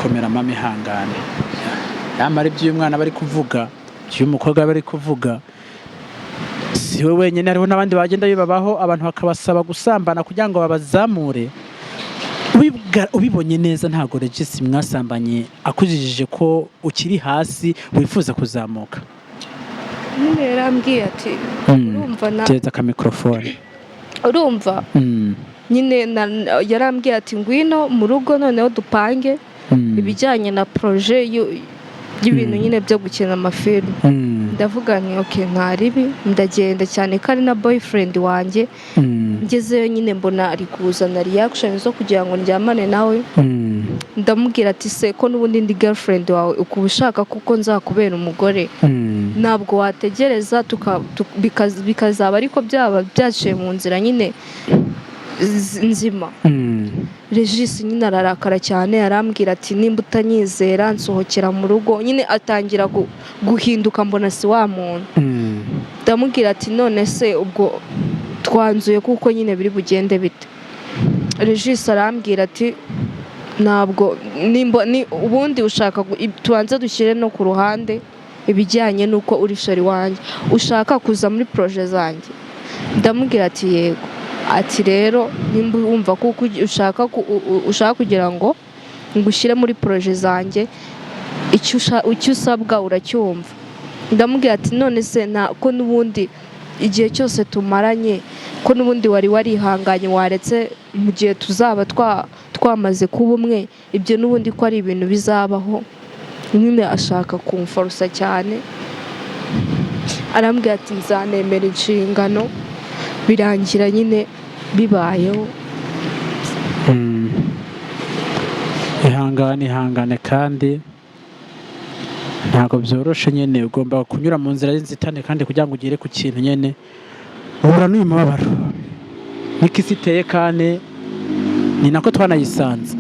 komera mama ihangane yamara ibyo umwana bari kuvuga ibyo umukobwa bari kuvuga si we wenyine hariho n'abandi bagenda bibabaho abantu bakabasaba gusambana kugira ngo babazamure ubibonye neza ntago Regis mwasambanye akujijije ko ukiri hasi wifuza kuzamuka nyine yarambwiye ati urumva na teza ka microphone urumva nyine yarambwiye ati ngwino mu rugo noneho dupange ibijyanye na projet y'ibintu nyine byo gukina amafilm ndavuga nti okay ntaribi ndagenda cyane kandi na boyfriend wanjye ngezeyo nyine mbona ari kuzana reaction zo kugira ngo njyamane nawe ndamubwira ati se ko n'ubundi ndi girlfriend wawe uko ushaka kuko nzakubera umugore ntabwo wategereza bikazaba ariko byaba byaciye mu nzira nyine nzima Regis nyine ararakara cyane arambwira ati nimba utanyizera nsohokera mu rugo nyine atangira guhinduka mbona si wa muntu ndamubwira ati none se ubwo twanzuye kuko nyine biri bugende bite Regis arambwira ati ntabwo ni ubundi ushaka tubanze dushyire no ku ruhande ibijyanye n'uko uri sheri wanjye ushaka kuza muri projet zanjye ndamubwira ati yego ati rero nimba wumva ko ushaka kugira ngo ngushyire muri projet zanjye icyo usabwa uracyumva ndamubwira ati none se ko n'ubundi igihe cyose tumaranye ko n'ubundi wari warihanganye waretse mu gihe tuzaba twamaze kuba umwe ibyo n'ubundi ko ari ibintu bizabaho nyine ashaka kumforosa cyane arambwira ati nzanemera inshingano birangira nyine bibayeho ihangane kandi ntabwo byoroshe nyine ugomba kunyura mu nzira y'inzitane kandi kugira ngo ugere ku kintu nyine uhura n'uyu mubabaro niko isi iteye kandi ni nako twanayisanze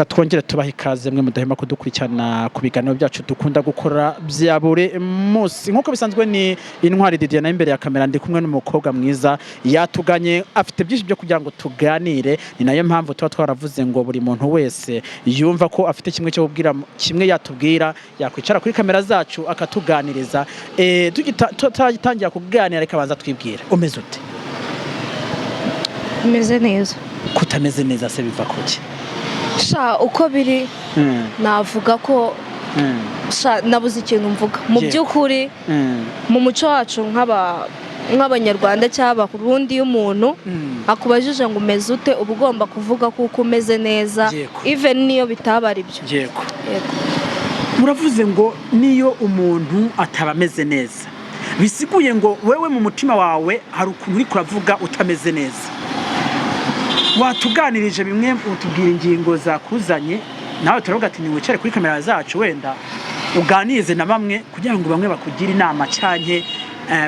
twongere tubaha ikaze mwe mudahema kudukurikirana ku biganiro byacu dukunda gukora bya buri munsi nk'uko bisanzwe ni Intwari Didier na imbere ya kamera ndi kumwe n'umukobwa mwiza yatuganye afite byinshi byo kugira ngo tuganire ni nayo mpamvu tuba twaravuze ngo buri muntu wese yumva ko afite kimwe cyo kubwira kimwe yatubwira yakwicara kuri kamera zacu akatuganiriza tutagitangira kuganira reka banza twibwire umeze ute umeze neza kutameze neza se biva kuki uko biri navuga ko nabuze ikintu mvuga mu by'ukuri mu muco wacu nk'abanyarwanda cyangwa abarundi y'umuntu akubajije ngo umeze ute uba ugomba kuvuga kuko umeze neza even niyo bitaba ari byo yego muravuze ngo niyo umuntu ataba ameze neza bisiguye ngo wewe mu mutima wawe hari ukuntu uri kuravuga utameze neza watuganirije bimwe utubwira ingingo zakuzanye nawe turavuga ati niwicare kuri kamera zacu wenda uganirize na bamwe kugira ngo bamwe bakugire inama cyane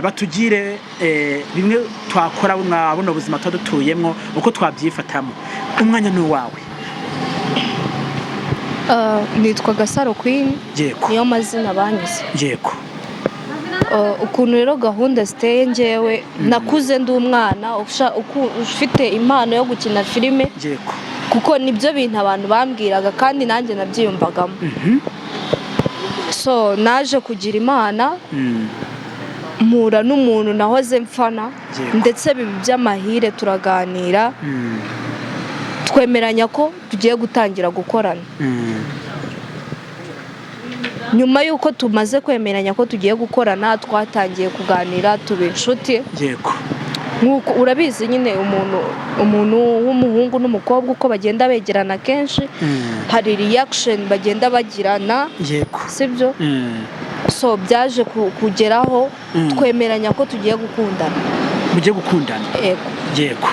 batugire bimwe twakora buno buzima tudutuyemo uko twabyifatamo umwanya ni wawe nitwa Gasaro Queen niyo mazina banyise yego ukuntu rero gahunda ziteye ngewe nakuze ndi umwana ufite impano yo gukina filime kuko nibyo bintu abantu bambwiraga kandi nanjye nabyiyumvagamo so naje kugira imana mpura n'umuntu nahoze mfana ndetse bibi by'amahire turaganira twemeranya ko tugiye gutangira gukorana nyuma yuko tumaze kwemeranya ko tugiye gukorana twatangiye kuganira tuba inshuti yego nkuko urabizi nyine umuntu w'umuhungu n'umukobwa uko bagenda begerana kenshi hari reaction bagenda bagirana yego sibyo so byaje kugeraho twemeranya ko tugiye gukundana mugiye gukundana yego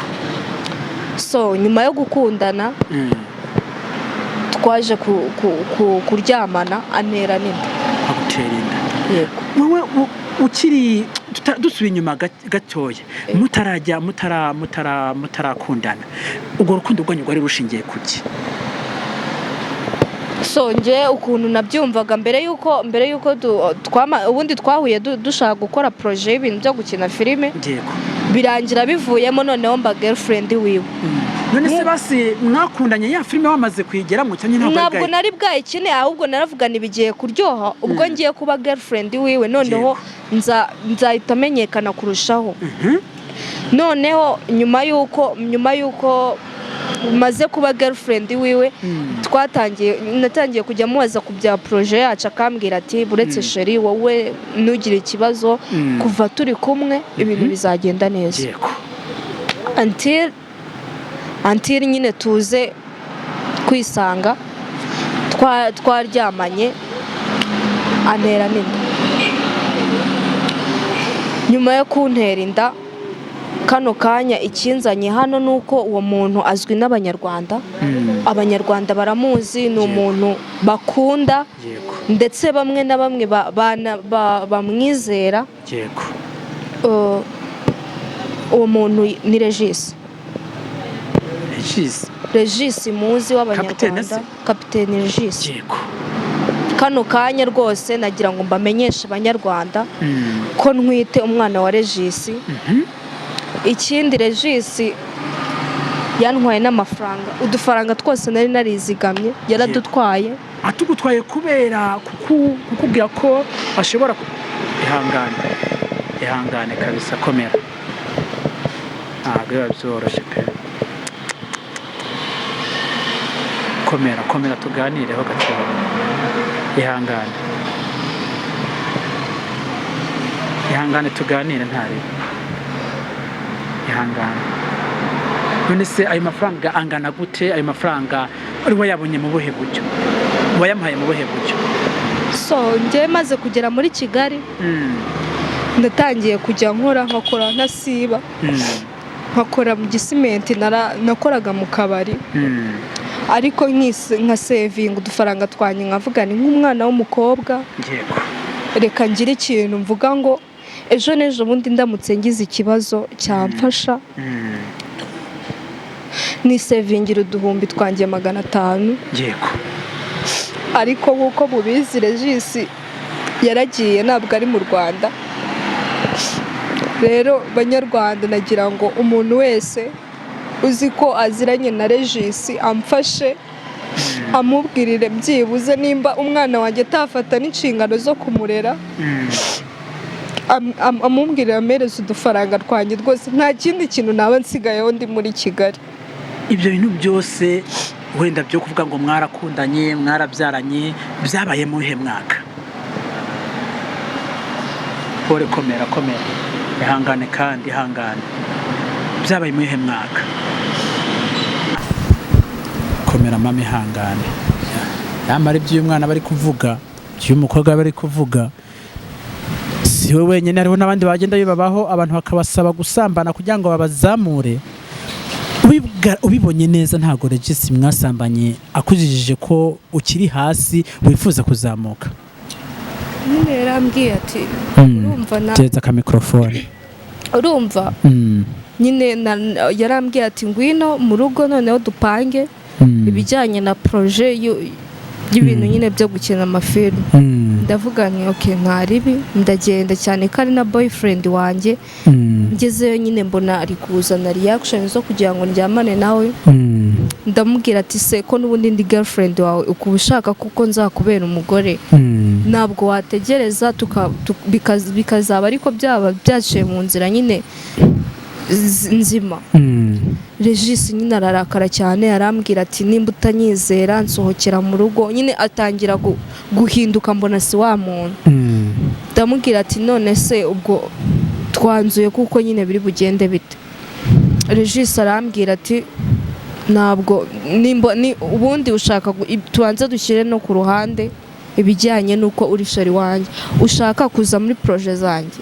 so nyuma yo gukundana twaje kuryamana antera n'inda agutera inda yego wowe ukiri dusubiye inyuma gatoya mutarakundana ubwo rukundo rwanyu rwari rushingiye kuki so nje ukuntu nabyumvaga mbere yuko ubundi twahuye dushaka gukora projet y'ibintu byo gukina filime birangira bivuyemo noneho mba girlfriend wiwe. None se basi mwakundanye ya filime wamaze kuyigeramo cyane ntabwo nari bwayikine ahubwo naravugana ibigiye kuryoha ubwo ngiye kuba girlfriend wiwe noneho nzahita amenyekana kurushaho. Noneho nyuma yuko maze kuba girlfriend wiwe natangiye kujya mubaza ku bya projet yacu akambwira ati buretse sheri wowe ntugire ikibazo kuva turi kumwe ibintu bizagenda neza until nyine tuze kwisanga twaryamanye antera n'inda. Nyuma yo kuntera inda kano kanya ikinzanye hano nuko uwo muntu azwi n'abanyarwanda. Abanyarwanda baramuzi, ni umuntu bakunda ndetse bamwe na bamwe bamwizera. Uwo muntu ni Regis muzi w'abanyarwanda, Kapiteni Regis. Kano kanya rwose nagira ngo mbamenyeshe abanyarwanda ko ntwite umwana wa Regis. Ikindi Regis yantwaye n'amafaranga, udufaranga twose nari narizigamye yaradutwaye. Atugutwaye kubera kukubwira ko ashobora ihangane kabisa, komera. Ntabwo byoroshye pe. Komera tuganireho gato. Ihangane tuganire ntari. None se ayo mafaranga angana gute? Ayo mafaranga uri wayabonye mu buhe buryo? Wayamuhaye mu buhe buryo? So ngiye maze kugera muri Kigali ndatangiye kujya nkora ntasiba. Nkakora mu gisimenti, nakoraga mu kabari. Ariko nka saving udufaranga twanye nkavuga ni nk'umwana w'umukobwa. Reka ngire ikintu mvuga ngo ejo n'ejo bundi ndamutse ngize ikibazo cyamfasha. Ni savingira uduhumbi twanjye 500. Ariko nkuko mubizi Regis yaragiye ntabwo ari mu Rwanda. Rero banyarwanda nagira ngo umuntu wese uzi ko aziranye na Regis amfashe amubwirire byibuze nimba umwana wanjye tafata n'inshingano zo kumurera. Amubwirira amereze udufaranga twanjye rwose, nta kindi kintu naba nsigayeho ndi muri Kigali. Ibyo bintu byose wenda byo kuvuga ngo mwarakundanye mwarabyaranye byabaye mu he mwaka? Pole, komera ihangane kandi byabaye mu he mwaka? Komera mama, ihangane. Yamara ibyo umwana bari kuvuga, ibyo umukobwa bari kuvuga, si we wenyine, hariho n'abandi bagenda bibabaho abantu bakabasaba gusambana kugira ngo babazamure. Ubibonye neza ntago Regis mwasambanye akujijije ko ukiri hasi wifuza kuzamuka? Nyine yarambwiye ati urumva teza ka microphone. Urumva nyine yarambwiye ati ngwino mu rugo noneho dupange ibijyanye na projet y'ibintu nyine byo gukina amafilme. Ndavuga ni okay ntaribi, ndagenda cyane kari na boyfriend wanjye. Ngezeyo nyine mbona ari kuzana reaction zo kugira ngo njyamane nawe. Ndamubwira ati se ko n'ubundi ndi girlfriend wawe ukuba ushaka kuko nzakubera umugore, ntabwo wategereza bikazaba ariko byaba byaciye mu nzira nyine nzima. Regis nyine ararakara cyane, arambwira ati nimba utanyizera nsohokera mu rugo. Nyine atangira guhinduka, mbona si wa muntu. Ndamubwira ati none se ubwo twanzuye kuko nyine biri bugende bite? Regis arambwira ati ntabwo ubundi ushaka tubanze dushyire no ku ruhande ibijyanye nuko uri sheri wanjye, ushaka kuza muri projet zanjye.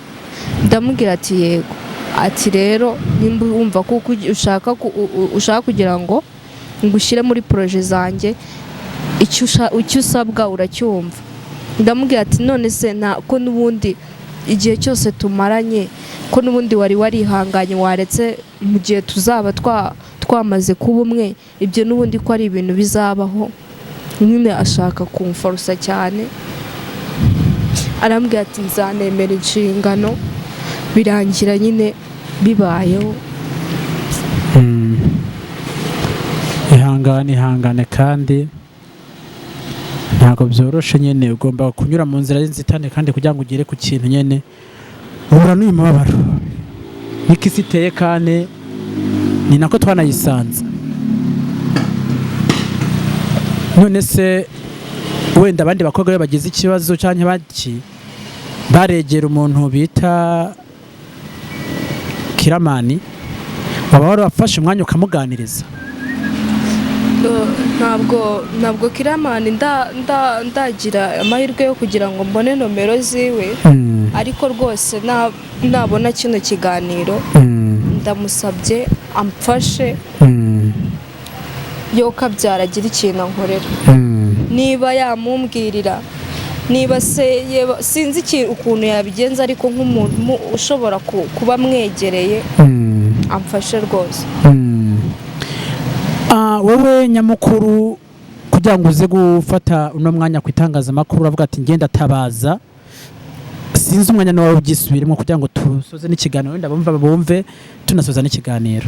Ndamubwira ati yego. Ati rero nimba wumva kuko ushaka kugira ngo ngushyire muri projet zanjye, icyo usabwa uracyumva. Ndamubwira ati none se ko n'ubundi igihe cyose tumaranye ko n'ubundi wari warihanganye waretse mu gihe tuzaba twamaze kuba umwe, ibyo n'ubundi ko ari ibintu bizabaho. nyine ashaka kumforosa cyane, arambwira ati nzanemera inshingano, birangira nyine bibayeho. ihangane kandi ntabwo byoroshe nyine, ugomba kunyura mu nzira y'inzitane kandi kugira ngo ugere ku kintu nyine uhura n'uyu mubabaro, niko isi iteye kandi ni nako twanayisanze. none se wenda abandi bakobwa bagize ikibazo cyangwa baki baregera umuntu bita Kiramani, waba warafashe umwanya ukamuganiriza? ntabwo Kiramani ndagira amahirwe yo kugira ngo mbone nomero ziwe, ariko rwose nabona kino kiganiro ndamusabye amfashe yo kabyara agira ikintu ankorera. niba yamumbwirira, niba se sinzi ukuntu yabigenza, ariko nk'umuntu ushobora kuba mwegereye amfashe rwose. wowe nyamukuru kugira ngo uze gufata uno mwanya ku itangazamakuru uravuga ati ngenda tabaza, sinzi umwanya nawe ubyisubiremo kugira ngo tusoze n'ikiganiro, wenda bumve tunasoza n'ikiganiro.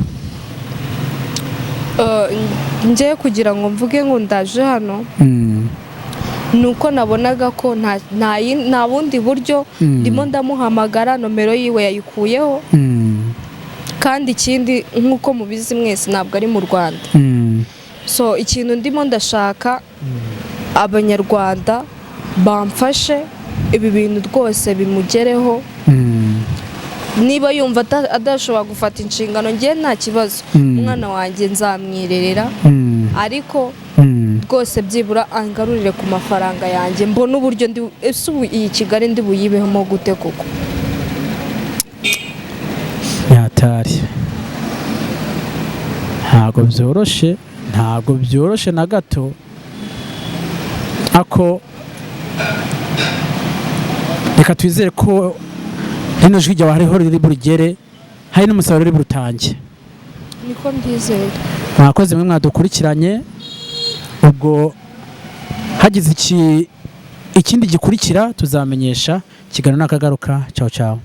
njye kugira ngo mvuge ngo ndaje hano, nuko nabonaga ko nta bundi buryo, ndimo ndamuhamagara nomero yiwe yayikuyeho, kandi ikindi nk'uko mubizi mwese ntabwo ari mu Rwanda. so ikintu ndimo ndashaka abanyarwanda bamfashe ibi bintu rwose bimugereho. niba yumva adashobora gufata inshingano, njye nta kibazo, umwana wanjye nzamwirerera, ariko rwose byibura angarurire ku mafaranga yanjye, mbona uburyo ese ubu iyi Kigali ndi buyibehemo gute koko? yatari ntabwo byoroshe na gato, ako reka twizere ko rino jwi ryawe hariho riri burigere, hari n'umusaruro uri burutange. niko mbyizeye. mwakoze mwe mwadukurikiranye, ubwo hagize ikindi gikurikira tuzamenyesha. Ikiganiro nakagaruka. Ciao ciao.